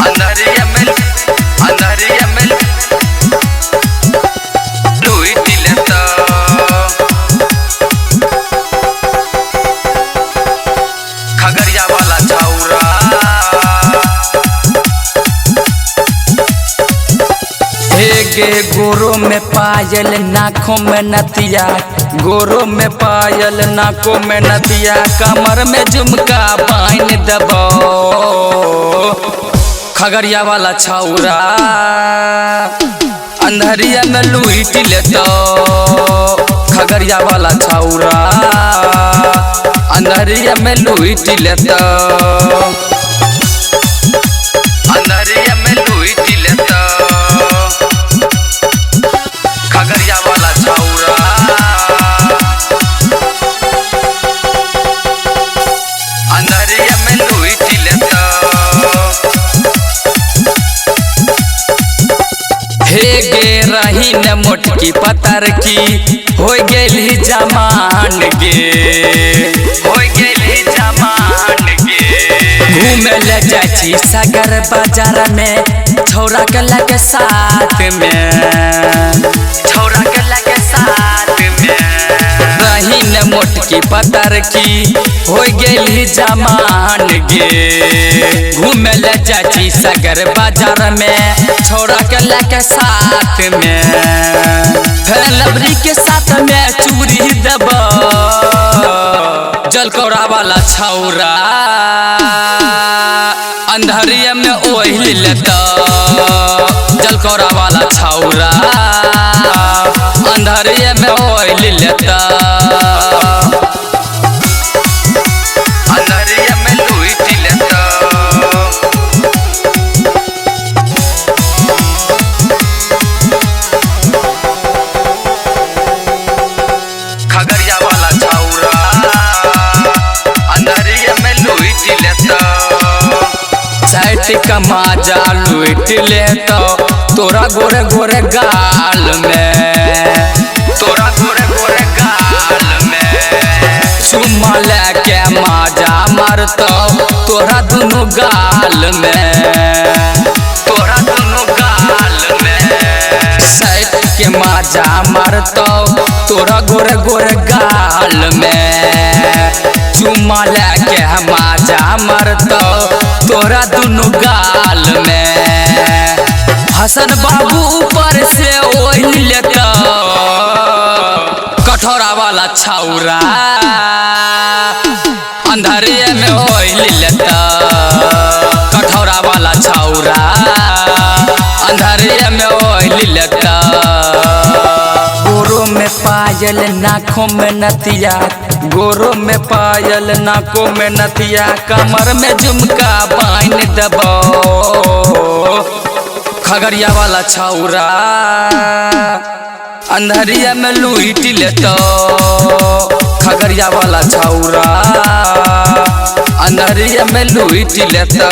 अंधारिया में लुई दिलता खगड़िया वाला छौरा गे गोरो में पायल नाकों में नतिया, गोरो में पायल नाकों में नतिया, कमर में झुमका बांध दबो खगड़िया वाला छौरा अंधरिया में लूट लेतो खगड़िया वाला छौरा अंधरिया में लूट लेतो अंधरिया में लूट लेतो खगड़िया वाला छौरा अंधरिया में लूट लेतो हे गे रही न मोटकी पतर की हो गेली जमान गे हो गेली जमान गे घूमे ले जाची सागर बाजार में छौरा के लगे साथ में छौरा के लगे साथ में रही न मोटकी पतर की हो गेली जमान गे घूमे ले जाची सागर बाजार में छौरा के लगे साथ में लबरी के साथ में चूड़ी दबा जलकौड़ा वाला छौरा अंधरिया में ओढ़ लेता जलकौड़ा वाला छौरा अंधरिया में ओढ़ लेता अंधरिया में लूट लेता खगड़िया वाला छौरा अंधरिया में लूट लेता साइट कमा जा लूट लेता तोरा गोरे गोरे गाल में तोरा गोरे गोरे गाल में चुम्मा लेके माजा मारता तोरा दोनों गाल में तोरा दोनों गाल में साइट के माजा मारता तोरा गोरे गोरे गाल में चुम्मा लेके माजा मारता तोरा दोनों गाल में हसन बाबू ऊपर से ओढ़ लेता कठौरा वाला छौरा अंधरिया में ओढ़ लेता कठौरा वाला छौरा अंधरिया में ओढ़ लेता गोरो में पायल नाकों में नतिया, गोरो में पायल नाकों में नतिया, कमर में झुमका बांध दबो खगड़िया वाला छौरा अंधरिया में लूट लेतो खगड़िया वाला छौरा अंधरिया में लूट लेतो।